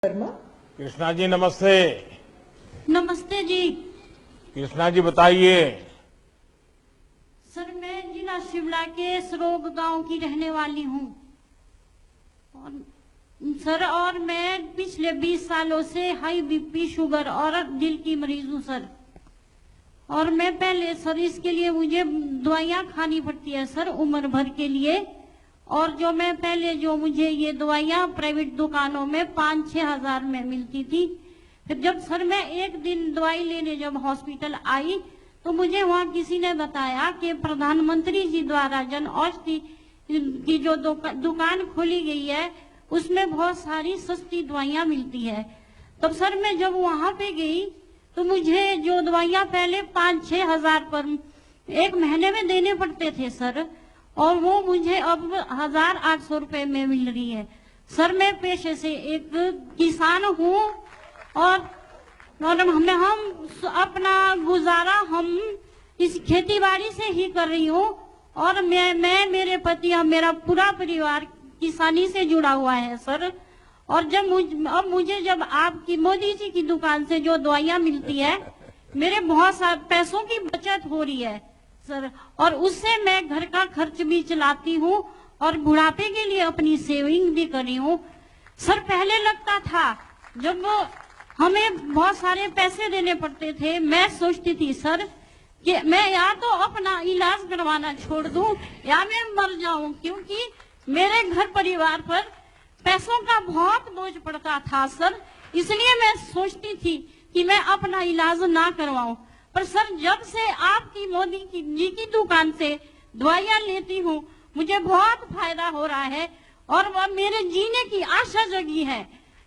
वर्मा। कृष्णा जी नमस्ते। नमस्ते जी। कृष्णा जी बताइए। सर मैं जिला शिमला के सरोग गांव की रहने वाली हूँ और सर और मैं पिछले 20 सालों से हाई बीपी शुगर और दिल की मरीज हूँ सर। और मैं पहले सर इसके लिए मुझे दवाइयाँ खानी पड़ती है सर उम्र भर के लिए। और जो मैं पहले जो मुझे ये दवाइयाँ प्राइवेट दुकानों में 5-6 हजार में मिलती थी। फिर जब सर मैं एक दिन दवाई लेने जब हॉस्पिटल आई तो मुझे वहाँ किसी ने बताया कि प्रधानमंत्री जी द्वारा जन औषधि की जो दुकान खोली गई है उसमें बहुत सारी सस्ती दवाइयाँ मिलती है। तब सर मैं जब वहाँ पे गई तो मुझे जो दवाइयाँ पहले 5-6 हजार पर एक महीने में देने पड़ते थे सर, और वो मुझे अब 1800 रुपए में मिल रही है। सर मैं पेशे से एक किसान हूँ और हम अपना गुजारा हम इस खेती बाड़ी से ही कर रही हूँ। और मैं मेरे पति और मेरा पूरा परिवार किसानी से जुड़ा हुआ है सर। और अब मुझे जब आपकी मोदी जी की दुकान से जो दवाइयाँ मिलती है मेरे बहुत सारे पैसों की बचत हो रही है सर। और उससे मैं घर का खर्च भी चलाती हूँ और बुढ़ापे के लिए अपनी सेविंग भी कर रही हूँ सर। पहले लगता था जब हमें बहुत सारे पैसे देने पड़ते थे, मैं सोचती थी सर कि मैं या तो अपना इलाज करवाना छोड़ दूं या मैं मर जाऊं, क्योंकि मेरे घर परिवार पर पैसों का बहुत बोझ पड़ता था सर। इसलिए मैं सोचती थी कि मैं अपना इलाज ना करवाऊं। पर सर जब से आपकी मोदी जी की दुकान से दवाइयाँ लेती हूँ मुझे बहुत फायदा हो रहा है और वह मेरे जीने की आशा जगी है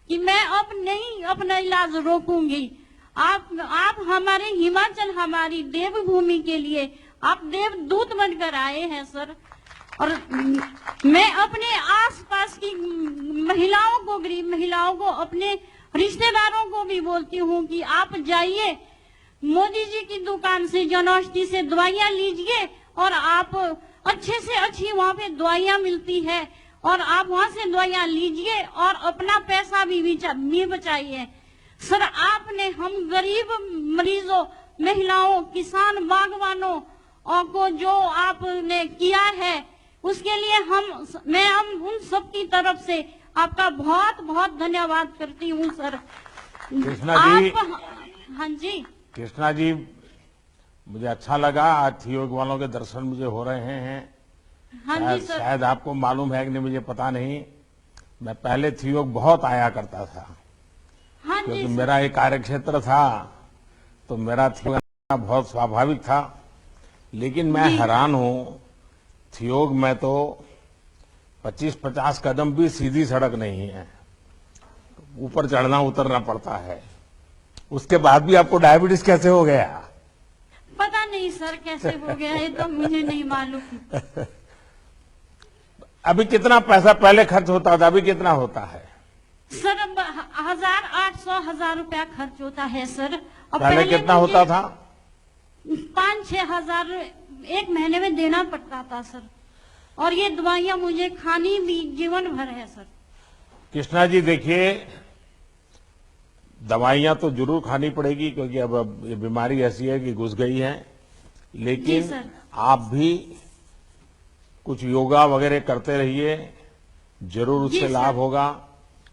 कि मैं अब नहीं अपना इलाज रोकूंगी। आप हमारे हिमाचल हमारी देवभूमि के लिए आप देवदूत बनकर आए हैं सर। और मैं अपने आसपास की महिलाओं को, गरीब महिलाओं को, अपने रिश्तेदारों को भी बोलती हूँ कि आप जाइए मोदी जी की दुकान से जन औषधि से दवाइयाँ लीजिए और आप अच्छे से अच्छी वहाँ पे दवाइयाँ मिलती है और आप वहाँ से दवाइयाँ लीजिए और अपना पैसा भी बचाइए सर। आपने हम गरीब मरीजों, महिलाओं, किसान, बागवानों को जो आपने किया है उसके लिए हम उन सब की तरफ से आपका बहुत बहुत धन्यवाद करती हूँ सर। कृष्णा जी, हाँ जी कृष्णा जी मुझे अच्छा लगा आज थियोग वालों के दर्शन मुझे हो रहे हैं। हाँ जी सर। शायद आपको मालूम है कि नहीं मुझे पता नहीं, मैं पहले थियोग बहुत आया करता था। हाँ जी क्योंकि मेरा एक कार्यक्षेत्र था तो मेरा थियोग आना बहुत स्वाभाविक था। लेकिन मैं हैरान हूं, थियोग में तो 25-50 कदम भी सीधी सड़क नहीं है, ऊपर चढ़ना उतरना पड़ता है। उसके बाद भी आपको डायबिटीज कैसे हो गया? पता नहीं सर कैसे हो गया है तो मुझे नहीं मालूम। अभी कितना पैसा पहले खर्च होता था, अभी कितना होता है? सर अब 1800 रुपया खर्च होता है सर। अब पहले कितना होता था? 5-6 हजार एक महीने में देना पड़ता था सर। और ये दवाइयाँ मुझे खानी भी जीवन भर है सर। कृष्णा जी देखिए, दवाइयां तो जरूर खानी पड़ेगी क्योंकि अब ये बीमारी ऐसी है कि घुस गई है। लेकिन आप भी कुछ योगा वगैरह करते रहिए, जरूर उससे लाभ होगा।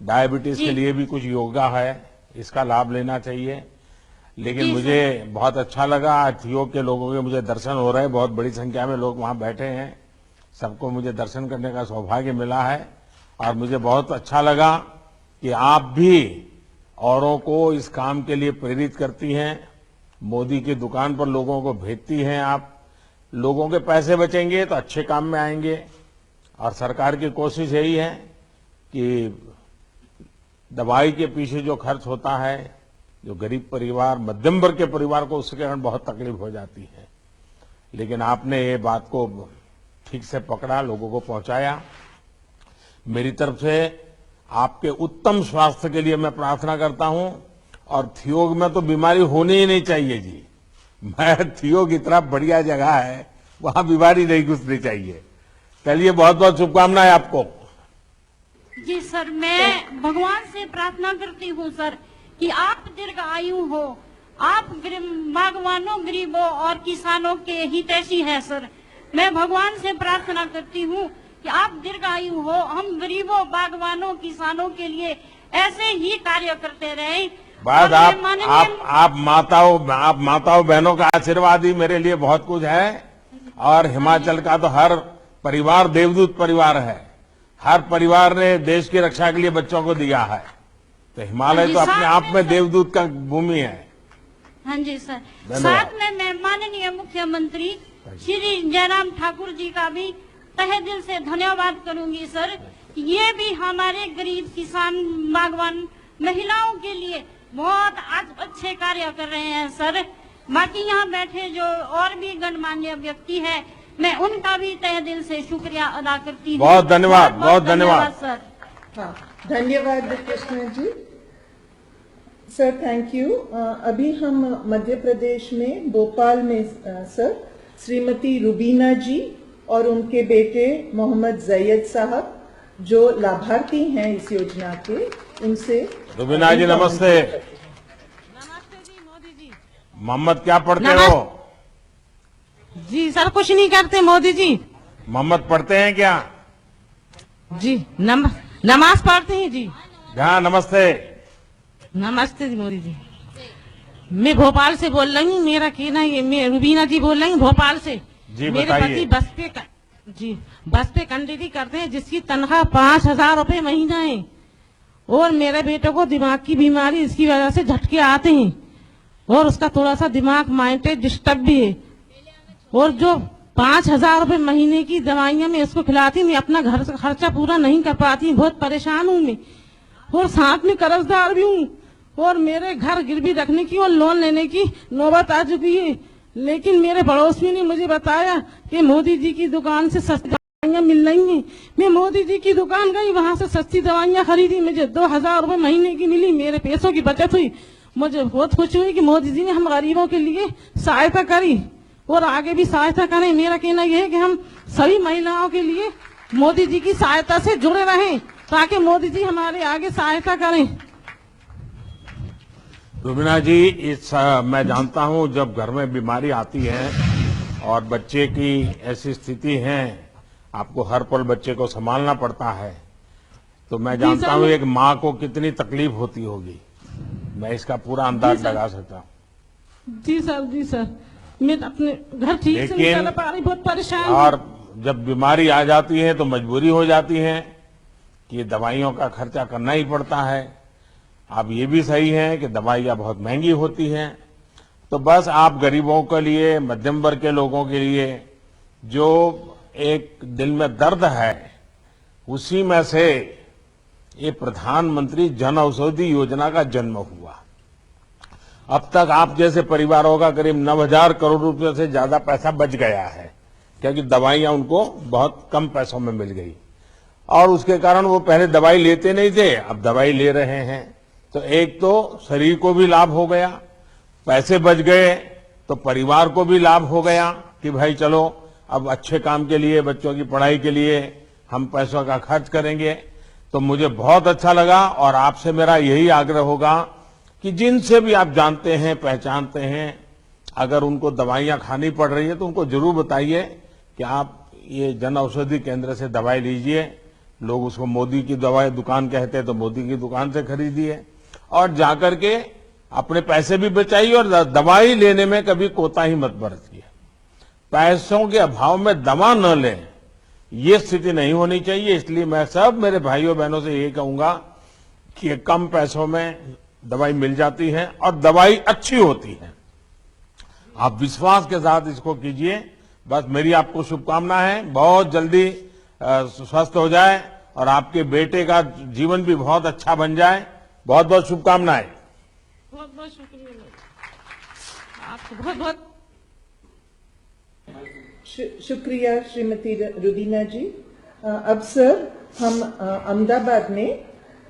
डायबिटीज के लिए भी कुछ योगा है, इसका लाभ लेना चाहिए। लेकिन मुझे बहुत अच्छा लगा, आज योग के लोगों के मुझे दर्शन हो रहे हैं, बहुत बड़ी संख्या में लोग वहां बैठे हैं, सबको मुझे दर्शन करने का सौभाग्य मिला है। और मुझे बहुत अच्छा लगा कि आप भी औरों को इस काम के लिए प्रेरित करती हैं, मोदी की दुकान पर लोगों को भेजती हैं। आप लोगों के पैसे बचेंगे तो अच्छे काम में आएंगे। और सरकार की कोशिश यही है कि दवाई के पीछे जो खर्च होता है, जो गरीब परिवार, मध्यम वर्ग के परिवार को उसके कारण बहुत तकलीफ हो जाती है। लेकिन आपने ये बात को ठीक से पकड़ा, लोगों को पहुंचाया। मेरी तरफ से आपके उत्तम स्वास्थ्य के लिए मैं प्रार्थना करता हूं। और थियोग में तो बीमारी होनी ही नहीं चाहिए जी। मैं थियोग इतना बढ़िया जगह है, वहां बीमारी नहीं घुसनी चाहिए। चलिए बहुत बहुत शुभकामनाएं आपको। जी सर, मैं भगवान से प्रार्थना करती हूँ सर कि आप दीर्घायु हो। आप बागवानों, गरीबों और किसानों के हितैषी है सर। मैं भगवान से प्रार्थना करती हूँ कि आप दीर्घायु हो, हम गरीबों, बागवानों, किसानों के लिए ऐसे ही कार्य करते रहें। बस और मैं आप माताओं बहनों का आशीर्वाद ही मेरे लिए बहुत कुछ है। और हिमाचल का तो हर परिवार देवदूत परिवार है। हर परिवार ने देश की रक्षा के लिए बच्चों को दिया है। तो हिमालय तो अपने आप में देवदूत का भूमि है। हाँ जी सर। धन्यवाद। साथ में मैं माननीय मुख्यमंत्री श्री जयराम ठाकुर जी का भी तहे दिल से धन्यवाद करूंगी सर। ये भी हमारे गरीब किसान, बागवान, महिलाओं के लिए बहुत अच्छे कार्य कर रहे हैं सर। बाकी यहाँ बैठे जो और भी गणमान्य व्यक्ति है, मैं उनका भी तहे दिल से शुक्रिया अदा करती हूँ। बहुत धन्यवाद, बहुत धन्यवाद सर। हाँ, धन्यवाद Krishna ji. Sir thank you. अभी हम मध्य प्रदेश में भोपाल में सर श्रीमती रुबीना जी और उनके बेटे मोहम्मद जैयद साहब जो लाभार्थी हैं इस योजना के, उनसे रुबीना जी नमस्ते। नमस्ते जी मोदी जी। मोहम्मद क्या पढ़ते हो? जी सर कुछ नहीं करते मोदी जी। मोहम्मद पढ़ते हैं क्या? जी नमाज पढ़ते हैं जी। हाँ नमस्ते। नमस्ते जी मोदी जी। मैं भोपाल से बोल रही हूँ। मेरा कहना ये, मैं रुबीना जी बोल रही हूँ भोपाल से। जी मेरे बताइए। पति बस पे कंडक्टरी करते हैं जिसकी तनख्वाह 5,000 रुपए महीना है। और मेरे बेटे को दिमाग की बीमारी, इसकी वजह से झटके आते हैं और उसका थोड़ा सा दिमाग माइंड डिस्टर्ब भी है। और जो 5,000 रुपए महीने की दवाइयां मैं इसको खिलाती, मैं अपना घर का खर्चा पूरा नहीं कर पाती, बहुत परेशान हूँ मैं। और साथ में कर्जदार भी हूँ और मेरे घर गिरवी रखने की और लोन लेने की नौबत आ चुकी है। लेकिन मेरे पड़ोसी ने मुझे बताया कि मोदी जी की दुकान से सस्ती दवाइयां मिल रही हैं। मैं मोदी जी की दुकान गई, वहां से सस्ती दवाइयां खरीदी, मुझे 2,000 रुपए महीने की मिली। मेरे पैसों की बचत हुई। मुझे बहुत खुशी हुई कि मोदी जी ने हम गरीबों के लिए सहायता करी और आगे भी सहायता करें। मेरा कहना यह है कि हम सभी महिलाओं के लिए मोदी जी की सहायता से जुड़े रहें ताकि मोदी जी हमारे आगे सहायता करें। रुबीना जी, मैं जानता हूं जब घर में बीमारी आती है और बच्चे की ऐसी स्थिति है, आपको हर पल बच्चे को संभालना पड़ता है, तो मैं जानता हूं एक माँ को कितनी तकलीफ होती होगी। मैं इसका पूरा अंदाज लगा सकता हूँ। जी सर मैं अपने घर ठीक से नहीं कर पा रही, बहुत परेशान हूँ। और जब बीमारी आ जाती है तो मजबूरी हो जाती है कि दवाइयों का खर्चा करना ही पड़ता है। अब ये भी सही है कि दवाइयाँ बहुत महंगी होती हैं। तो बस आप गरीबों के लिए, मध्यम वर्ग के लोगों के लिए जो एक दिल में दर्द है, उसी में से ये प्रधानमंत्री जन औषधि योजना का जन्म हुआ। अब तक आप जैसे परिवारों का करीब 9,000 करोड़ रुपए से ज्यादा पैसा बच गया है, क्योंकि दवाइयां उनको बहुत कम पैसों में मिल गई। और उसके कारण वो पहले दवाई लेते नहीं थे, अब दवाई ले रहे हैं। तो एक तो शरीर को भी लाभ हो गया, पैसे बच गए, तो परिवार को भी लाभ हो गया कि भाई चलो अब अच्छे काम के लिए, बच्चों की पढ़ाई के लिए हम पैसों का खर्च करेंगे। तो मुझे बहुत अच्छा लगा और आपसे मेरा यही आग्रह होगा कि जिनसे भी आप जानते हैं, पहचानते हैं, अगर उनको दवाइयां खानी पड़ रही है तो उनको जरूर बताइए कि आप ये जन औषधि केंद्र से दवाई लीजिए। लोग उसको मोदी की दवाई दुकान कहते हैं, तो मोदी की दुकान से खरीदिए और जाकर के अपने पैसे भी बचाइए और दवाई लेने में कभी कोताही मत बरतिए। पैसों के अभाव में दवा न लें, ये स्थिति नहीं होनी चाहिए। इसलिए मैं सब मेरे भाइयों बहनों से यही कहूंगा कि कम पैसों में दवाई मिल जाती है और दवाई अच्छी होती है। आप विश्वास के साथ इसको कीजिए। बस मेरी आपको शुभकामना है, बहुत जल्दी स्वस्थ हो जाए और आपके बेटे का जीवन भी बहुत अच्छा बन जाए। बहुत बहुत शुभकामनाएं। बहुत बहुत शुक्रिया आपको, बहुत बहुत शुक्रिया श्रीमती रुबीना जी। अब सर हम अहमदाबाद में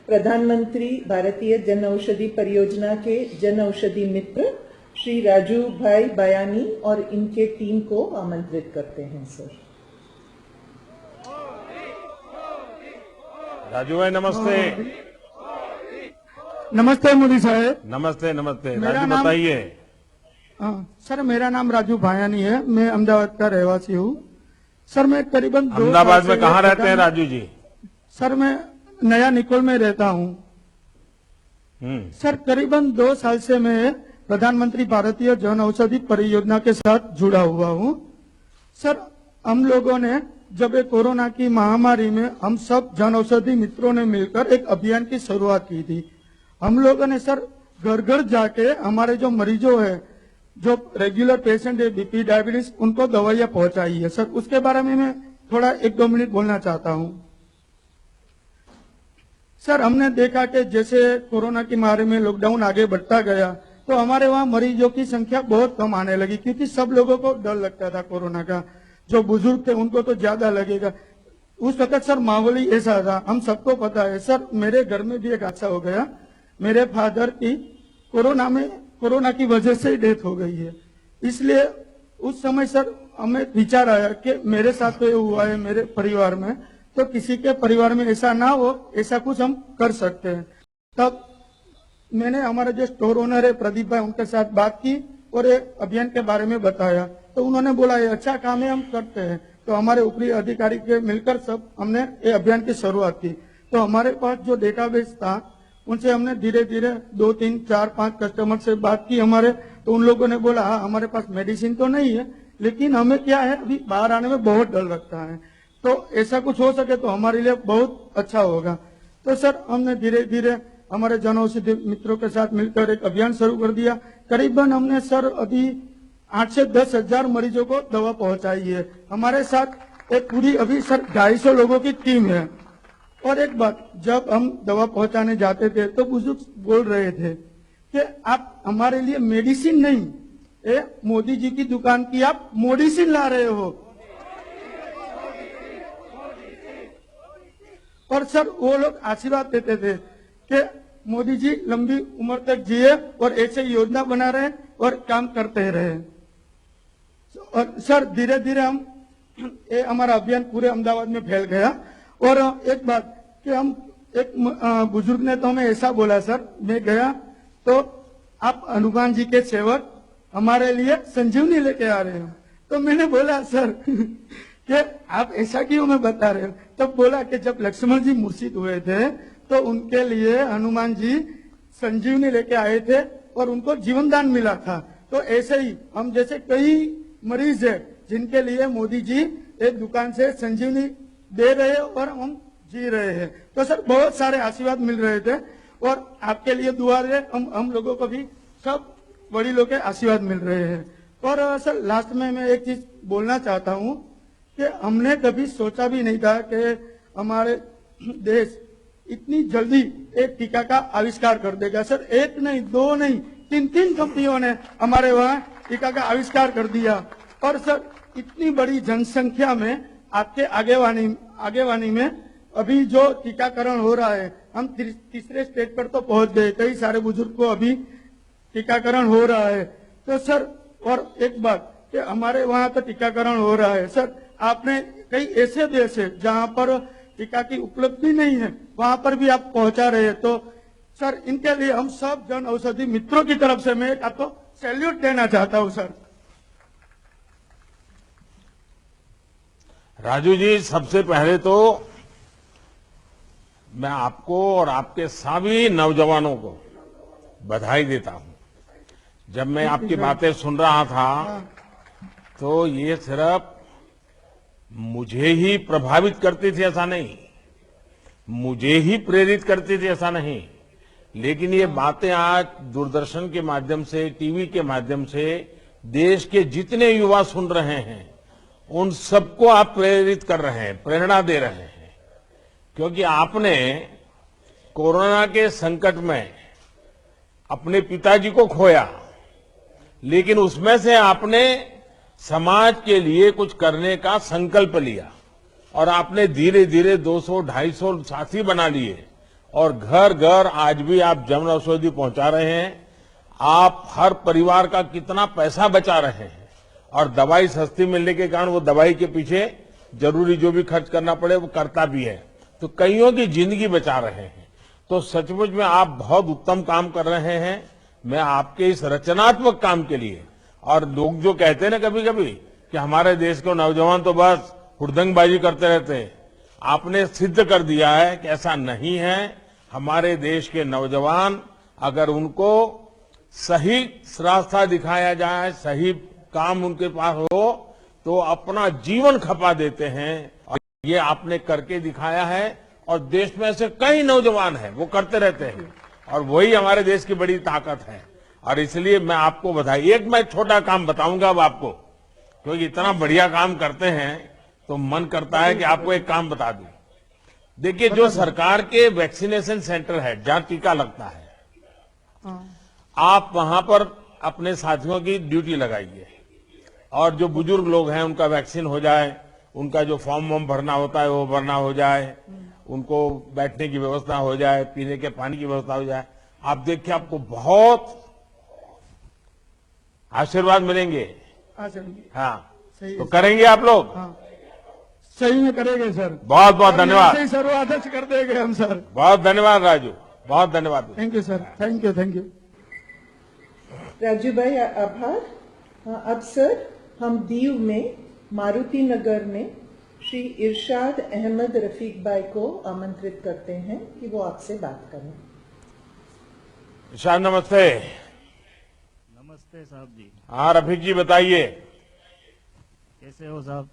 प्रधानमंत्री भारतीय जन औषधि परियोजना के जन औषधि मित्र श्री राजू भाई बयानी और इनके टीम को आमंत्रित करते हैं सर। राजू भाई नमस्ते। नमस्ते मोदी साहब। नमस्ते नमस्ते। मेरा राजू नाम- बताइए। सर मेरा नाम राजू भायानी है, मैं अहमदाबाद का रहवासी हूँ। सर मैं करीबन 2 अहमदाबाद साल में से कहाँ रहते हैं प्रधान- राजू जी? सर मैं नया निकोल में रहता हूँ। सर करीबन 2 साल से मैं प्रधानमंत्री भारतीय जन औषधि परियोजना के साथ जुड़ा हुआ हूँ। सर हम लोगों ने जब ये कोरोना की महामारी में हम सब जन औषधि मित्रों ने मिलकर एक अभियान की शुरुआत की थी। हम लोगों ने सर घर घर जाके हमारे जो मरीजों है, जो रेगुलर पेशेंट है बीपी डायबिटीज, उनको दवाइयां पहुंचाई है। सर उसके बारे में मैं थोड़ा 1-2 मिनट बोलना चाहता हूं। सर हमने देखा कि जैसे कोरोना की महामारी में लॉकडाउन आगे बढ़ता गया तो हमारे वहाँ मरीजों की संख्या बहुत कम आने लगी, क्योंकि सब लोगों को डर लगता था कोरोना का। जो बुजुर्ग थे उनको तो ज्यादा लगेगा। उस वक्त सर माहौल ही ऐसा था, हम सबको पता है। सर मेरे घर में भी एक हादसा हो गया, मेरे फादर की कोरोना की वजह से डेथ हो गई है। इसलिए उस समय सर हमें विचार आया कि मेरे साथ तो ये हुआ है मेरे परिवार में, तो किसी के परिवार में ऐसा ना हो, ऐसा कुछ हम कर सकते हैं। तब मैंने हमारे जो स्टोर ओनर है प्रदीप भाई, उनके साथ बात की और ये अभियान के बारे में बताया। तो उन्होंने बोला ये अच्छा काम है, हम करते हैं। तो हमारे ऊपरी अधिकारी के मिलकर सब हमने ये अभियान की शुरुआत की। तो हमारे पास जो डेटाबेस था उनसे हमने धीरे धीरे 2, 3, 4, 5 कस्टमर से बात की हमारे। तो उन लोगों ने बोला हाँ हमारे पास मेडिसिन तो नहीं है, लेकिन हमें क्या है अभी बाहर आने में बहुत डर लगता है, तो ऐसा कुछ हो सके तो हमारे लिए बहुत अच्छा होगा। तो सर हमने धीरे धीरे हमारे जन औषधि मित्रों के साथ मिलकर एक अभियान शुरू कर दिया। करीबन हमने सर अभी 8 से 10 हजार मरीजों को दवा पहुंचाई है। हमारे साथ एक पूरी अभी सर 250 लोगों की टीम है। और एक बात, जब हम दवा पहुंचाने जाते थे तो बुजुर्ग बोल रहे थे कि आप हमारे लिए मेडिसिन नहीं, ये मोदी जी की दुकान की आप मेडिसिन ला रहे हो। और सर वो लोग आशीर्वाद देते थे कि मोदी जी लंबी उम्र तक जिए और ऐसे योजना बना रहे और काम करते रहे। और सर धीरे धीरे हम ये हमारा अभियान पूरे अहमदाबाद में फैल गया। और एक बात कि हम एक बुजुर्ग ने तो हमें ऐसा बोला, सर मैं गया तो आप हनुमान जी के सेवक हमारे लिए संजीवनी लेके आ रहे हो। तो मैंने बोला सर कि आप ऐसा क्यों हमें बता रहे हो? तब बोला कि जब लक्ष्मण जी मूर्छित हुए थे तो उनके लिए हनुमान जी संजीवनी लेके आए थे और उनको जीवन दान मिला था। तो ऐसे ही हम जैसे कई मरीज है जिनके लिए मोदी जी एक दुकान से संजीवनी दे रहे हैं और हम जी रहे हैं। तो सर बहुत सारे आशीर्वाद मिल रहे थे और आपके लिए दुआ है, हम लोगों को भी सब बड़ी लोग के आशीर्वाद मिल रहे हैं। और सर लास्ट में मैं एक चीज बोलना चाहता हूँ कि हमने कभी सोचा भी नहीं था कि हमारे देश इतनी जल्दी एक टीका का आविष्कार कर देगा। सर 1 नहीं 2 नहीं 3 कंपनियों ने हमारे वहाँ टीका का आविष्कार कर दिया। और सर इतनी बड़ी जनसंख्या में आपके आगेवानी में अभी जो टीकाकरण हो रहा है, हम तीसरे स्टेज पर तो पहुंच गए, कई सारे बुजुर्ग को अभी टीकाकरण हो रहा है। तो सर और एक बात कि हमारे वहाँ तो टीकाकरण हो रहा है, सर आपने कई ऐसे देश है जहाँ पर टीका की उपलब्धि नहीं है, वहां पर भी आप पहुंचा रहे हैं। तो सर इनके लिए हम सब जन औषधि मित्रों की तरफ से मैं आपको सैल्यूट देना चाहता हूं। सर राजू जी सबसे पहले तो मैं आपको और आपके सभी नौजवानों को बधाई देता हूं। जब मैं आपकी बातें सुन रहा था तो ये सिर्फ मुझे ही प्रभावित करती थी ऐसा नहीं, मुझे ही प्रेरित करती थी ऐसा नहीं, लेकिन ये बातें आज दूरदर्शन के माध्यम से, टीवी के माध्यम से देश के जितने युवा सुन रहे हैं उन सबको आप प्रेरित कर रहे हैं, प्रेरणा दे रहे हैं। क्योंकि आपने कोरोना के संकट में अपने पिताजी को खोया, लेकिन उसमें से आपने समाज के लिए कुछ करने का संकल्प लिया और आपने धीरे धीरे 200-250 साथी बना लिए और घर घर आज भी आप जन औषधि पहुंचा रहे हैं। आप हर परिवार का कितना पैसा बचा रहे हैं और दवाई सस्ती मिलने के कारण वो दवाई के पीछे जरूरी जो भी खर्च करना पड़े वो करता भी है। तो कईयों की जिंदगी बचा रहे हैं। तो सचमुच में आप बहुत उत्तम काम कर रहे हैं। मैं आपके इस रचनात्मक काम के लिए, और लोग जो कहते हैं ना कभी कभी कि हमारे देश के नौजवान तो बस हुड़दंगबाजी करते रहते हैं, आपने सिद्ध कर दिया है कि ऐसा नहीं है। हमारे देश के नौजवान अगर उनको सही रास्ता दिखाया जाए, सही काम उनके पास हो, तो अपना जीवन खपा देते हैं। और ये आपने करके दिखाया है, और देश में ऐसे कई नौजवान हैं वो करते रहते हैं, और वही हमारे देश की बड़ी ताकत है। और इसलिए मैं आपको बधाई। एक मैं छोटा काम बताऊंगा अब आपको, क्योंकि इतना बढ़िया काम करते हैं तो मन करता है कि आपको एक काम बता दूं। देखिए, जो सरकार के वैक्सीनेशन सेंटर है जहां टीका लगता है, आप वहां पर अपने साथियों की ड्यूटी लगाइए, और जो बुजुर्ग लोग हैं उनका वैक्सीन हो जाए, उनका जो फॉर्म वॉर्म भरना होता है वो भरना हो जाए, उनको बैठने की व्यवस्था हो जाए, पीने के पानी की व्यवस्था हो जाए। आप देखिए, आपको बहुत आशीर्वाद मिलेंगे। हाँ सर, हाँ, सही है तो सर। करेंगे आप लोग? हाँ, सही में करेंगे सर। बहुत बहुत धन्यवाद। सही सर्वाध्यक्ष कर देंगे हम सर। बहुत धन्यवाद राजू, बहुत धन्यवाद। Thank you sir, thank you, thank you. Raju भाई आभार। अब सर हम दीव में मारुति नगर में श्री इरशाद अहमद रफीक भाई को आमंत्रित करते हैं कि वो आपसे बात करें। इरशाद नमस्ते। नमस्ते साहब जी, हाँ रफीक जी बताइए। कैसे हो साहब?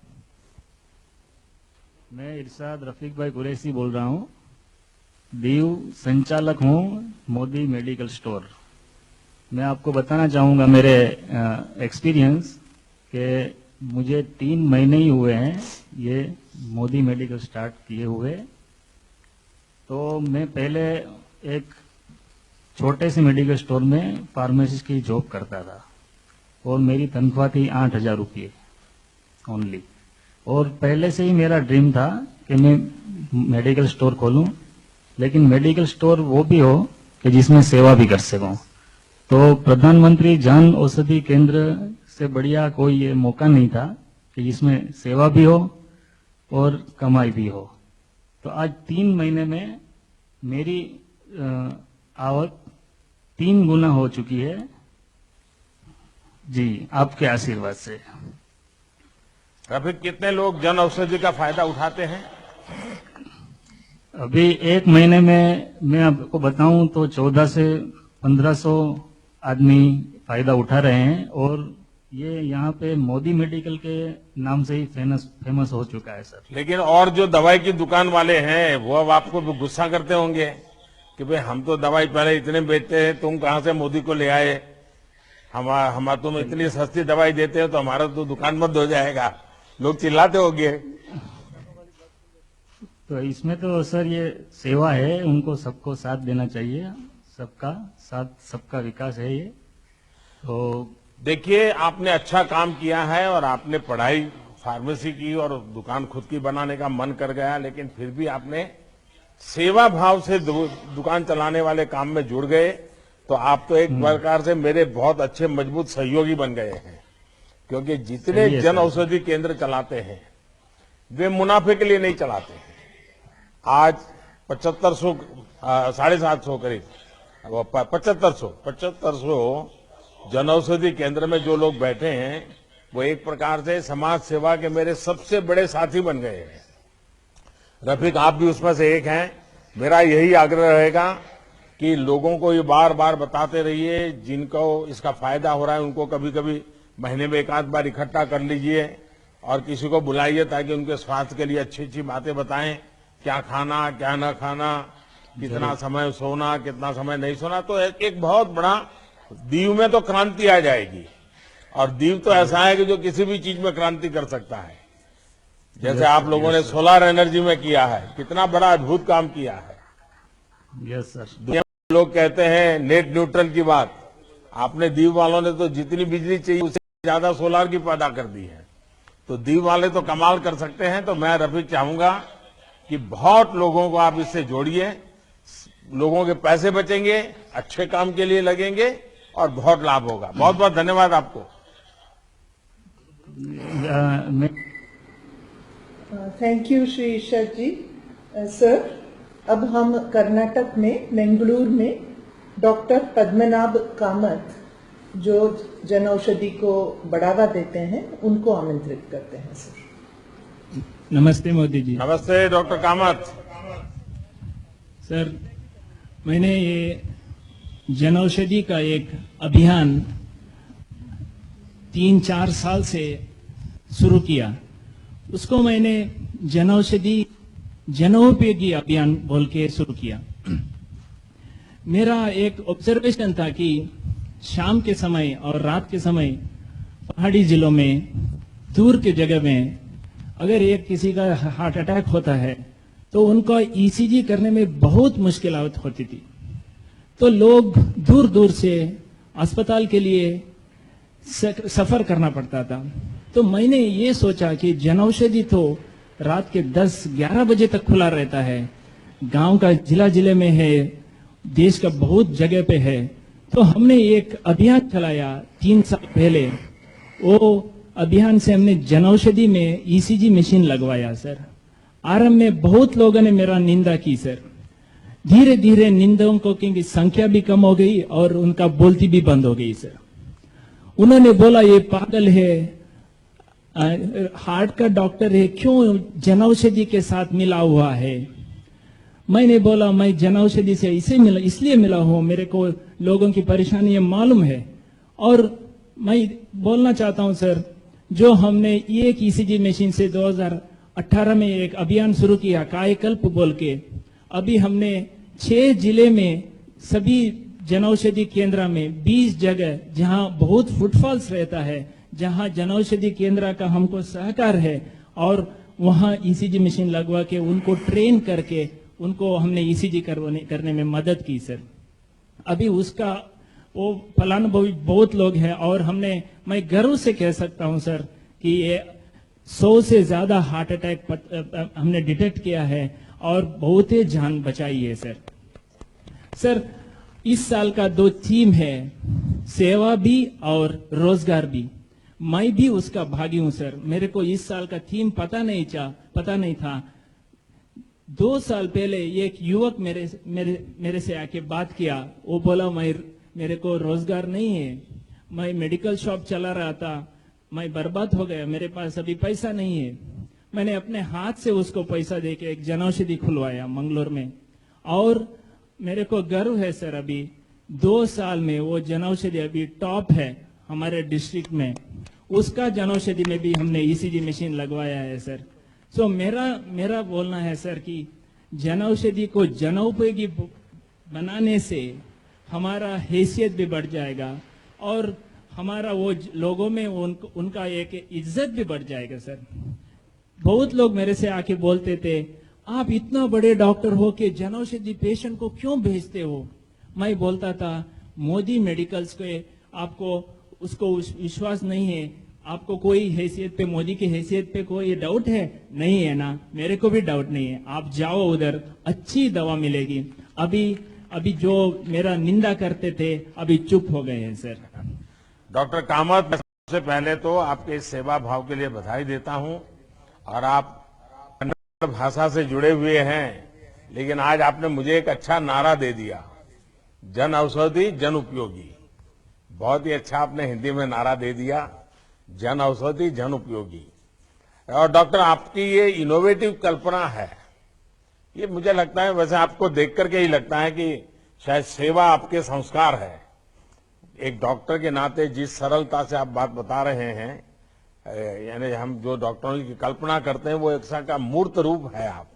मैं इरशाद रफीक भाई कुरैशी बोल रहा हूँ। दीव संचालक हूँ मोदी मेडिकल स्टोर। मैं आपको बताना चाहूँगा मेरे एक्सपीरियंस कि मुझे 3 महीने ही हुए हैं ये मोदी मेडिकल स्टार्ट किए हुए। तो मैं पहले एक छोटे से मेडिकल स्टोर में फार्मेसिस्ट की जॉब करता था, और मेरी तनख्वाह थी 8,000 रुपये ओनली। और पहले से ही मेरा ड्रीम था कि मैं मेडिकल स्टोर खोलूं, लेकिन मेडिकल स्टोर वो भी हो कि जिसमें सेवा भी कर सकूं। तो प्रधानमंत्री जन औषधि केंद्र से बढ़िया कोई ये मौका नहीं था कि जिसमें सेवा भी हो और कमाई भी हो। तो आज 3 महीने में मेरी आवक 3 गुना हो चुकी है जी, आपके आशीर्वाद से। रफीक, कितने लोग जन औषधि का फायदा उठाते हैं? अभी 1 महीने में मैं आपको बताऊं तो 1400 से 1500 आदमी फायदा उठा रहे हैं, और ये यहाँ पे मोदी मेडिकल के नाम से ही फेमस हो चुका है सर। लेकिन और जो दवाई की दुकान वाले हैं वो अब आपको गुस्सा करते होंगे कि भाई हम तो दवाई पहले इतने बेचते हैं, तुम कहां से मोदी को ले आए? हम तुम इतनी सस्ती दवाई देते हो तो हमारा तो दुकान बंद हो जाएगा, लोग चिल्लाते होंगे। तो इसमें तो सर ये सेवा है, उनको सबको साथ देना चाहिए, सबका साथ सबका विकास है ये। तो देखिए, आपने अच्छा काम किया है, और आपने पढ़ाई फार्मेसी की और दुकान खुद की बनाने का मन कर गया, लेकिन फिर भी आपने सेवा भाव से दुकान चलाने वाले काम में जुड़ गए। तो आप तो एक प्रकार से मेरे बहुत अच्छे मजबूत सहयोगी बन गए हैं, क्योंकि जितने सही है जन सर। औषधि केंद्र चलाते हैं वे मुनाफे के लिए नहीं चलाते हैं। आज 7500 750 करीब 7500 जन औषधि केंद्र में जो लोग बैठे हैं वो एक प्रकार से समाज सेवा के मेरे सबसे बड़े साथी बन गए हैं। रफीक, आप भी उसमें से एक हैं। मेरा यही आग्रह रहेगा कि लोगों को ये बार बार बताते रहिए, जिनको इसका फायदा हो रहा है उनको कभी कभी महीने में 1 आध बार इकट्ठा कर लीजिए, और किसी को बुलाइए ताकि उनके स्वास्थ्य के लिए अच्छी अच्छी बातें बताएं, क्या खाना क्या न खाना, कितना समय सोना, कितना समय नहीं सोना। तो एक बहुत बड़ा दीव में तो क्रांति आ जाएगी, और दीव तो ऐसा है कि जो किसी भी चीज में क्रांति कर सकता है। जैसे आप लोगों ने सोलर एनर्जी में किया है, कितना बड़ा अद्भुत काम किया है। Yes sir. दुनिया में लोग कहते हैं नेट न्यूट्रल की बात, आपने दीव वालों ने तो जितनी बिजली चाहिए उससे ज्यादा सोलर की पैदा कर दी है। तो दीव वाले तो कमाल कर सकते हैं। तो मैं रफीक चाहूंगा कि बहुत लोगों को आप इससे जोड़िए, लोगों के पैसे बचेंगे, अच्छे काम के लिए लगेंगे, और बहुत लाभ होगा। बहुत बहुत धन्यवाद आपको। मैं thank you Shri Irshad ji. Sir, अब हम कर्नाटक में मंगलूर में डॉक्टर पद्मनाभ कामत जो जन औषधि को बढ़ावा देते हैं उनको आमंत्रित करते हैं सर। नमस्ते मोदी जी। नमस्ते डॉक्टर कामत। सर, मैंने ये जन औषधि का एक अभियान 3-4 साल से शुरू किया। उसको मैंने जन औषधि जनोपयोगी अभियान बोल के शुरू किया। मेरा एक ऑब्जर्वेशन था कि शाम के समय और रात के समय पहाड़ी जिलों में दूर की जगह में अगर एक किसी का हार्ट अटैक होता है तो उनका ईसीजी करने में बहुत मुश्किल होती थी। तो लोग दूर दूर से अस्पताल के लिए सफर करना पड़ता था। तो मैंने ये सोचा कि जनऔषधि तो रात के 10-11 बजे तक खुला रहता है, गांव का जिले में है, देश का बहुत जगह पे है। तो हमने एक अभियान चलाया 3 साल पहले। वो अभियान से हमने जनऔषधि में ईसीजी मशीन लगवाया सर। आरंभ में बहुत लोगों ने मेरा निंदा की सर। धीरे धीरे निंदकों की संख्या भी कम हो गई और उनका बोलती भी बंद हो गई सर। उन्होंने बोला ये पागल है, हार्ट का डॉक्टर है, क्यों जनऔषधि के साथ मिला हुआ है। मैंने बोला मैं जनऔषधि से इसलिए मिला हूं, मेरे को लोगों की परेशानी मालूम है। और मैं बोलना चाहता हूं सर, जो हमने एक ईसीजी मशीन से 2018 में एक अभियान शुरू किया कायाकल्प बोल के, अभी हमने 6 जिले में सभी जनऔषधि केंद्र में 20 जगह जहां बहुत फुटफॉल्स रहता है, जहां जनऔषधि केंद्र का हमको सहकार है, और वहां ईसीजी मशीन लगवा के उनको ट्रेन करके उनको हमने ईसीजी करने में मदद की सर। अभी उसका वो फलानुभवी बहुत लोग हैं और मैं गर्व से कह सकता हूं सर कि ये 100 से ज्यादा हार्ट अटैक हमने डिटेक्ट किया है और बहुत ही जान बचाई है सर। सर, इस साल का 2 थीम है, सेवा भी और रोजगार भी। मैं भी उसका भागी हूं सर। मेरे को इस साल का थीम पता नहीं था। 2 साल पहले एक युवक मेरे से आके बात किया। वो बोला मेरे को रोजगार नहीं है, मैं मेडिकल शॉप चला रहा था, मैं बर्बाद हो गया, मेरे पास अभी पैसा नहीं है। मैंने अपने हाथ से उसको पैसा देके एक जनऔषधि खुलवाया मंगलोर में, और मेरे को गर्व है सर अभी 2 साल में वो जनऔषधि अभी टॉप है हमारे डिस्ट्रिक्ट में। उसका जनऔषधि में भी हमने ईसीजी मशीन लगवाया है सर। सो मेरा बोलना है सर कि जनऔषधि को जनोपयोगी बनाने से हमारा हैसियत भी बढ़ जाएगा और हमारा वो लोगों में उनका एक इज्जत भी बढ़ जाएगा सर। बहुत लोग मेरे से आके बोलते थे, आप इतना बड़े डॉक्टर हो के जनऔषधि पेशेंट को क्यों भेजते हो। मैं बोलता था, मोदी मेडिकल्स के आपको उसको विश्वास नहीं है, आपको कोई हैसियत पे, मोदी की हैसियत पे कोई डाउट है? नहीं है ना, मेरे को भी डाउट नहीं है। आप जाओ उधर, अच्छी दवा मिलेगी। अभी जो मेरा निंदा करते थे अभी चुप हो गए हैं सर। डॉक्टर कामत, सबसे पहले तो आपके इस सेवा भाव के लिए बधाई देता हूं। और आप कन्नड़ भाषा से जुड़े हुए हैं, लेकिन आज आपने मुझे एक अच्छा नारा दे दिया, जन औषधि जन उपयोगी। बहुत ही अच्छा आपने हिंदी में नारा दे दिया, जन औषधि जन उपयोगी। और डॉक्टर, आपकी ये इनोवेटिव कल्पना है, ये मुझे लगता है, वैसे आपको देख करके ही लगता है कि शायद सेवा आपके संस्कार है। एक डॉक्टर के नाते जिस सरलता से आप बात बता रहे हैं, यानी हम जो डॉक्टरों की कल्पना करते हैं वो एक सा का मूर्त रूप है आप।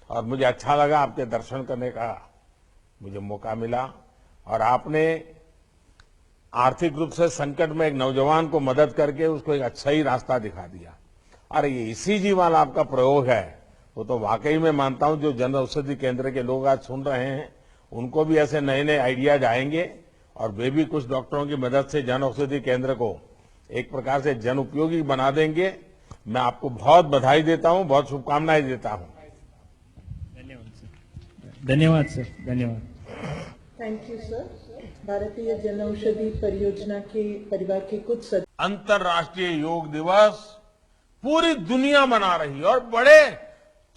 और मुझे अच्छा लगा, आपके दर्शन करने का मुझे मौका मिला। और आपने आर्थिक रूप से संकट में एक नौजवान को मदद करके उसको एक अच्छा ही रास्ता दिखा दिया। और ये ईसीजी वाला आपका प्रयोग है, वो तो वाकई में मानता हूं, जो जन औषधि केंद्र के लोग आज सुन रहे हैं उनको भी ऐसे नए नए आइडियाज आएंगे और वे भी कुछ डॉक्टरों की मदद से जन औषधि केंद्र को एक प्रकार से जन उपयोगी बना देंगे। मैं आपको बहुत बधाई देता हूं, बहुत शुभकामनाएं देता हूं। धन्यवाद सर, धन्यवाद। Thank you sir. भारतीय जनऔषधि परियोजना के परिवार के कुछ सदस्य अंतर्राष्ट्रीय योग दिवस पूरी दुनिया मना रही है और बड़े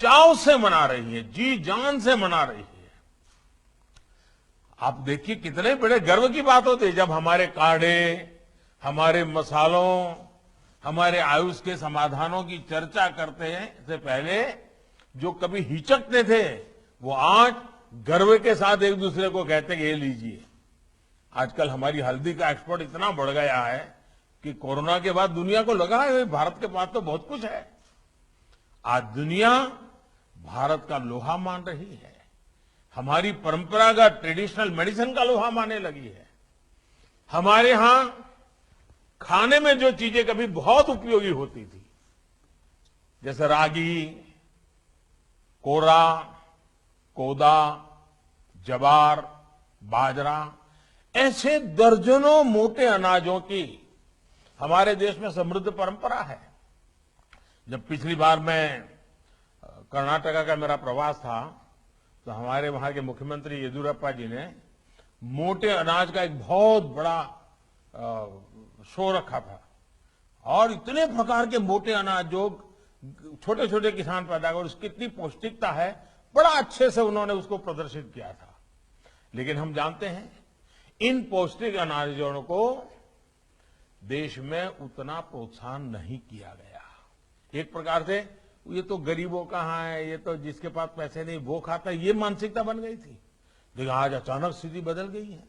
चाव से मना रही है, जी जान से मना रही है। आप देखिए कितने बड़े गर्व की बात होती है जब हमारे काढ़े, हमारे मसालों, हमारे आयुष के समाधानों की चर्चा करते हैं से पहले जो कभी हिचकते थे वो आज गर्व के साथ एक दूसरे को कहते हैं ये लीजिए। आजकल हमारी हल्दी का एक्सपोर्ट इतना बढ़ गया है कि कोरोना के बाद दुनिया को लगा है भारत के पास तो बहुत कुछ है। आज दुनिया भारत का लोहा मान रही है, हमारी परंपरागत ट्रेडिशनल मेडिसिन का लोहा मानने लगी है। हमारे यहां खाने में जो चीजें कभी बहुत उपयोगी होती थी जैसे रागी, कोरा, कोदा, जवार, बाजरा, ऐसे दर्जनों मोटे अनाजों की हमारे देश में समृद्ध परंपरा है। जब पिछली बार मैं कर्नाटका का मेरा प्रवास था तो हमारे वहां के मुख्यमंत्री येदियुरप्पा जी ने मोटे अनाज का एक बहुत बड़ा शो रखा था और इतने प्रकार के मोटे अनाज जो छोटे छोटे किसान पैदा कर उसकी कितनी पौष्टिकता है बड़ा अच्छे से उन्होंने उसको प्रदर्शित किया था। लेकिन हम जानते हैं इन पौष्टिक अनाजों को देश में उतना प्रोत्साहन नहीं किया गया। एक प्रकार से ये तो गरीबों का है, ये तो जिसके पास पैसे नहीं वो खाता, ये मानसिकता बन गई थी। लेकिन आज अचानक स्थिति बदल गई है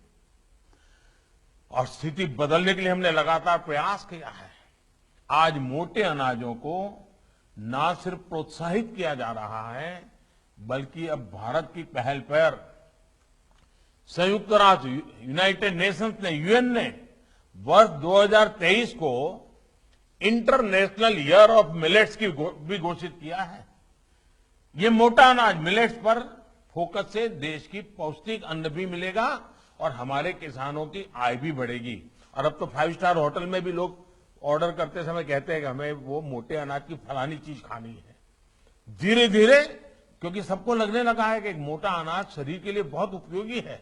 और स्थिति बदलने के लिए हमने लगातार प्रयास किया है। आज मोटे अनाजों को न सिर्फ प्रोत्साहित किया जा रहा है बल्कि अब भारत की पहल पर संयुक्त राष्ट्र यूनाइटेड नेशंस ने, यूएन ने वर्ष 2023 को इंटरनेशनल ईयर ऑफ मिलेट्स की भी घोषित किया है। ये मोटा अनाज मिलेट्स पर फोकस से देश की पौष्टिक अन्न भी मिलेगा और हमारे किसानों की आय भी बढ़ेगी। और अब तो 5 स्टार होटल में भी लोग ऑर्डर करते समय कहते हैं कि हमें वो मोटे अनाज की फलानी चीज खानी है। धीरे धीरे क्योंकि सबको लगने लगा है कि एक मोटा अनाज शरीर के लिए बहुत उपयोगी है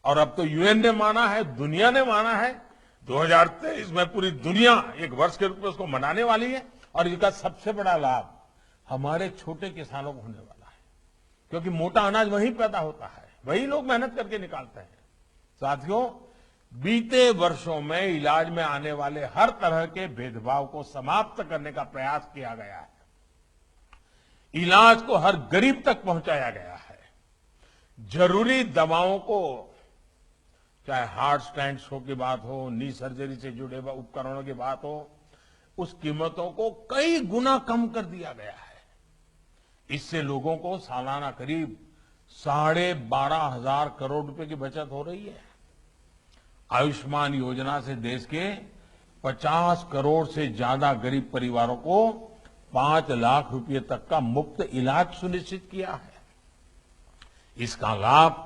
और अब तो यूएन ने माना है, दुनिया ने माना है। 2023 में पूरी दुनिया एक वर्ष के रूप में उसको मनाने वाली है और इसका सबसे बड़ा लाभ हमारे छोटे किसानों को होने वाला है क्योंकि मोटा अनाज वहीं पैदा होता है, वही लोग मेहनत करके निकालते हैं। साथियों, बीते वर्षों में इलाज में आने वाले हर तरह के भेदभाव को समाप्त करने का प्रयास किया गया है। इलाज को हर गरीब तक पहुंचाया गया है। जरूरी दवाओं को, चाहे हार्ट स्टेंट शो की बात हो, नी सर्जरी से जुड़े उपकरणों की बात हो, उस कीमतों को कई गुना कम कर दिया गया है। इससे लोगों को सालाना करीब 12,500 करोड़ रुपए की बचत हो रही है। आयुष्मान योजना से देश के 50 करोड़ से ज्यादा गरीब परिवारों को 5 लाख रुपए तक का मुफ्त इलाज सुनिश्चित किया है। इसका लाभ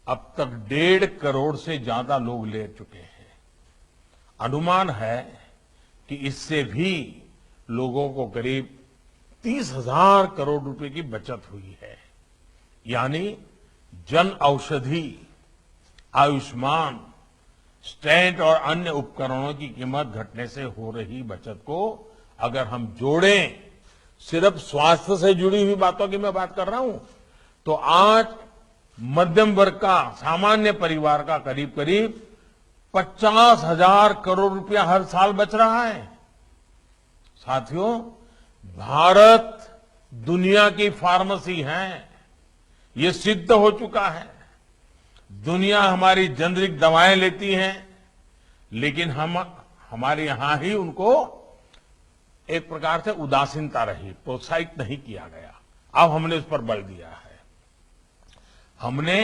अब तक 1.5 करोड़ से ज्यादा लोग ले चुके हैं। अनुमान है कि इससे भी लोगों को करीब 30,000 करोड़ रुपए की बचत हुई है। यानी जन औषधि, आयुष्मान, स्टेंट और अन्य उपकरणों की कीमत घटने से हो रही बचत को अगर हम जोड़ें, सिर्फ स्वास्थ्य से जुड़ी हुई बातों की मैं बात कर रहा हूं, तो आज मध्यम वर्ग का, सामान्य परिवार का करीब करीब 50,000 करोड़ रुपया हर साल बच रहा है। साथियों, भारत दुनिया की फार्मेसी है, ये सिद्ध हो चुका है। दुनिया हमारी जेनरिक दवाएं लेती है लेकिन हमारे यहां ही उनको एक प्रकार से उदासीनता रही, प्रोत्साहित नहीं किया गया। अब हमने उस पर बल दिया है। हमने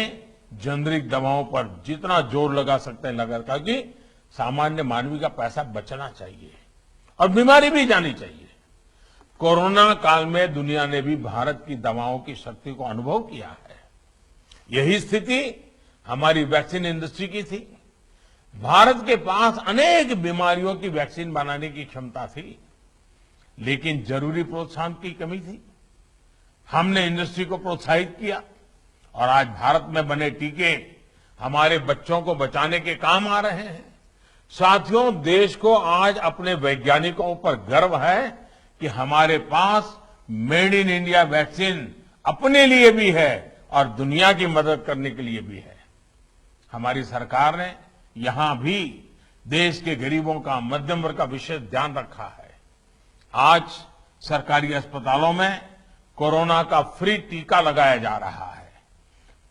जेनरिक दवाओं पर जितना जोर लगा सकते हैं लगा, क्योंकि सामान्य मानवी का पैसा बचना चाहिए और बीमारी भी जानी चाहिए। कोरोना काल में दुनिया ने भी भारत की दवाओं की शक्ति को अनुभव किया है। यही स्थिति हमारी वैक्सीन इंडस्ट्री की थी। भारत के पास अनेक बीमारियों की वैक्सीन बनाने की क्षमता थी लेकिन जरूरी प्रोत्साहन की कमी थी। हमने इंडस्ट्री को प्रोत्साहित किया और आज भारत में बने टीके हमारे बच्चों को बचाने के काम आ रहे हैं। साथियों, देश को आज अपने वैज्ञानिकों पर गर्व है कि हमारे पास मेड इन इंडिया वैक्सीन अपने लिए भी है और दुनिया की मदद करने के लिए भी है। हमारी सरकार ने यहां भी देश के गरीबों का, मध्यम वर्ग का विशेष ध्यान रखा है। आज सरकारी अस्पतालों में कोरोना का फ्री टीका लगाया जा रहा है।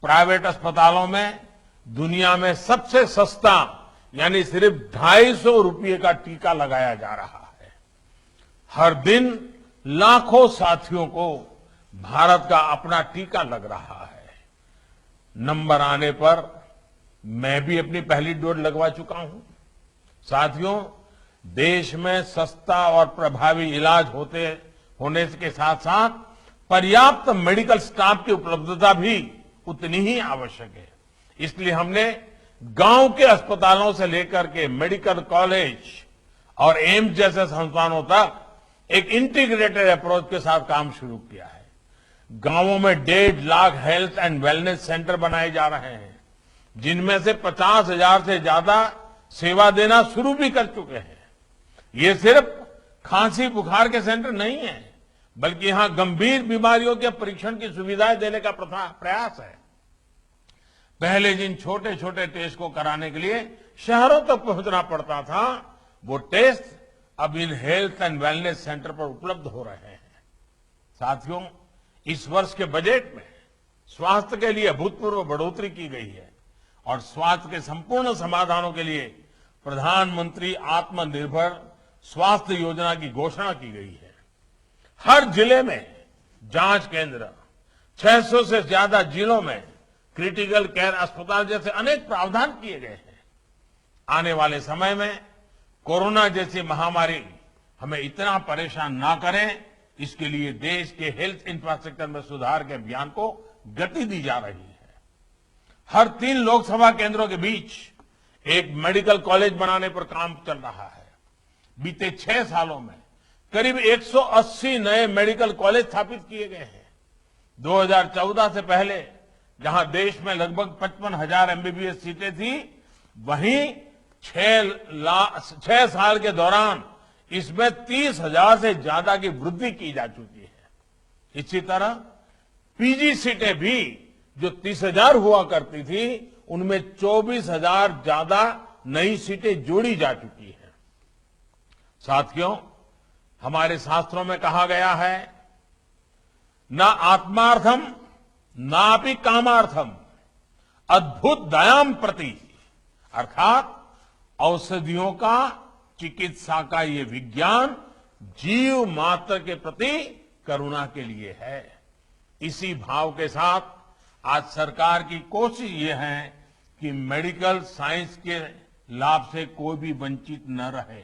प्राइवेट अस्पतालों में दुनिया में सबसे सस्ता यानी सिर्फ 250 रुपये का टीका लगाया जा रहा है। हर दिन लाखों साथियों को भारत का अपना टीका लग रहा है। नंबर आने पर मैं भी अपनी पहली डोज लगवा चुका हूं। साथियों, देश में सस्ता और प्रभावी इलाज होने के साथ साथ पर्याप्त मेडिकल स्टाफ की उपलब्धता भी उतनी ही आवश्यक है। इसलिए हमने गांव के अस्पतालों से लेकर के मेडिकल कॉलेज और एम्स जैसे संस्थानों तक एक इंटीग्रेटेड अप्रोच के साथ काम शुरू किया है। गांवों में 1.5 lakh health and wellness centre बनाए जा रहे हैं, जिनमें से 50,000 से ज्यादा सेवा देना शुरू भी कर चुके हैं। ये सिर्फ खांसी बुखार के सेंटर नहीं है, बल्कि यहां गंभीर बीमारियों के परीक्षण की सुविधाएं देने का प्रयास है। पहले जिन छोटे छोटे टेस्ट को कराने के लिए शहरों तक पहुंचना पड़ता था, वो टेस्ट अब in health and wellness centre पर उपलब्ध हो रहे हैं। साथियों, इस वर्ष के बजट में स्वास्थ्य के लिए अभूतपूर्व बढ़ोतरी की गई है और स्वास्थ्य के संपूर्ण समाधानों के लिए प्रधानमंत्री आत्मनिर्भर स्वास्थ्य योजना की घोषणा की गई है। हर जिले में जांच केंद्र, 600 से ज्यादा जिलों में क्रिटिकल केयर अस्पताल जैसे अनेक प्रावधान किए गए हैं। आने वाले समय में कोरोना जैसी महामारी हमें इतना परेशान ना करें, इसके लिए देश के हेल्थ इंफ्रास्ट्रक्चर में सुधार के अभियान को गति दी जा रही है। हर 3 लोकसभा केंद्रों के बीच एक मेडिकल कॉलेज बनाने पर काम चल रहा है। बीते 6 सालों में करीब 180 नए मेडिकल कॉलेज स्थापित किए गए हैं। 2014 से पहले जहां देश में लगभग 55,000 एमबीबीएस सीटें थी, वहीं 6 साल के दौरान इसमें 30,000 से ज्यादा की वृद्धि की जा चुकी है। इसी तरह पीजी सीटें भी जो 30,000 हुआ करती थी, उनमें 24,000 ज्यादा नई सीटें जोड़ी जा चुकी है। साथियों, हमारे शास्त्रों में कहा गया है, न आत्मार्थम नापि कामार्थम अद्भुत दयाम प्रति, अर्थात औषधियों का, चिकित्सा का ये विज्ञान जीव मात्र के प्रति करुणा के लिए है। इसी भाव के साथ आज सरकार की कोशिश ये है कि मेडिकल साइंस के लाभ से कोई भी वंचित न रहे।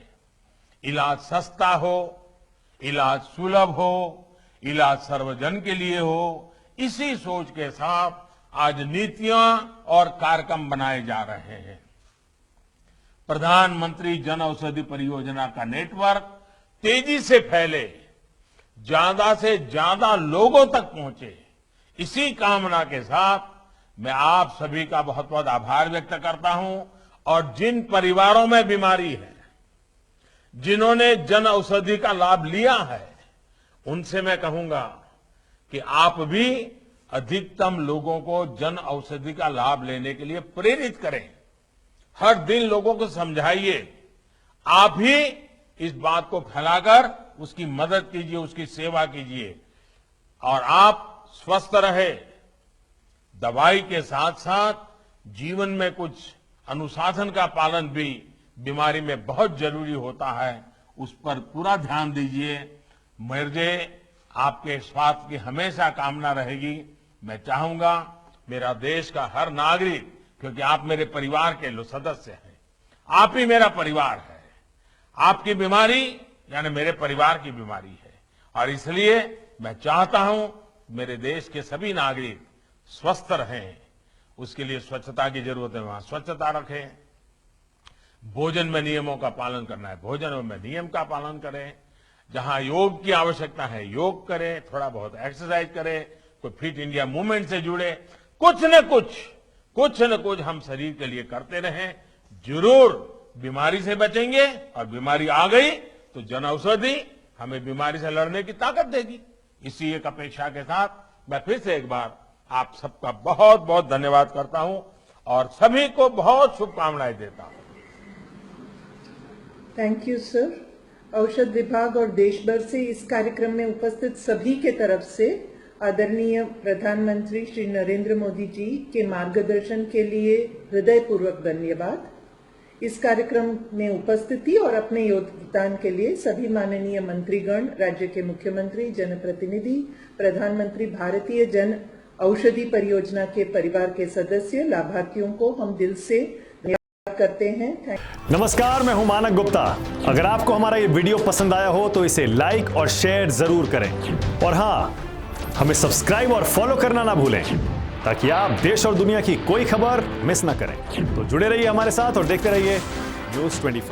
इलाज सस्ता हो, इलाज सुलभ हो, इलाज सर्वजन के लिए हो, इसी सोच के साथ आज नीतियां और कार्यक्रम बनाए जा रहे हैं। प्रधानमंत्री जन औषधि परियोजना का नेटवर्क तेजी से फैले, ज्यादा से ज्यादा लोगों तक पहुंचे, इसी कामना के साथ मैं आप सभी का बहुत बहुत आभार व्यक्त करता हूं। और जिन परिवारों में बीमारी है, जिन्होंने जन औषधि का लाभ लिया है, उनसे मैं कहूंगा कि आप भी अधिकतम लोगों को जन औषधि का लाभ लेने के लिए प्रेरित करें। हर दिन लोगों को समझाइए, आप ही इस बात को फैलाकर उसकी मदद कीजिए, उसकी सेवा कीजिए और आप स्वस्थ रहे। दवाई के साथ साथ जीवन में कुछ अनुशासन का पालन भी बीमारी में बहुत जरूरी होता है, उस पर पूरा ध्यान दीजिए। मुझे आपके स्वास्थ्य की हमेशा कामना रहेगी। मैं चाहूंगा मेरा देश का हर नागरिक, क्योंकि आप मेरे परिवार के सदस्य हैं, आप ही मेरा परिवार है, आपकी बीमारी यानी मेरे परिवार की बीमारी है, और इसलिए मैं चाहता हूं मेरे देश के सभी नागरिक स्वस्थ रहें। उसके लिए स्वच्छता की जरूरत है, वहां स्वच्छता रखें। भोजन में नियमों का पालन करना है, भोजन में नियम का पालन करें। जहां योग की आवश्यकता है योग करें, थोड़ा बहुत एक्सरसाइज करें, कोई फिट इंडिया मूवमेंट से जुड़े, कुछ न कुछ हम शरीर के लिए करते रहें। जरूर बीमारी से बचेंगे, और बीमारी आ गई तो जन औषधि हमें बीमारी से लड़ने की ताकत देगी। इसी एक अपेक्षा के साथ मैं फिर से एक बार आप सबका बहुत बहुत धन्यवाद करता हूं और सभी को बहुत शुभकामनाएं देता हूं। Thank you sir. औषध विभाग और देश भर से इस कार्यक्रम में उपस्थित सभी के तरफ से आदरणीय प्रधानमंत्री श्री नरेंद्र मोदी जी के मार्गदर्शन के लिए हृदयपूर्वक धन्यवाद। इस कार्यक्रम में उपस्थिति और अपने योगदान के लिए सभी माननीय मंत्रीगण, राज्य के मुख्यमंत्री, जनप्रतिनिधि, प्रधानमंत्री, भारतीय जन औषधि परियोजना के परिवार के सदस्य, लाभार्थियों को हम दिल से धन्यवाद करते हैं। नमस्कार, मैं हूं मानक गुप्ता। अगर आपको हमारा ये वीडियो पसंद आया हो तो इसे लाइक और शेयर जरूर करें और हाँ, हमें सब्सक्राइब और फॉलो करना ना भूलें ताकि आप देश और दुनिया की कोई खबर मिस ना करें। तो जुड़े रहिए हमारे साथ और देखते रहिए न्यूज़ 24।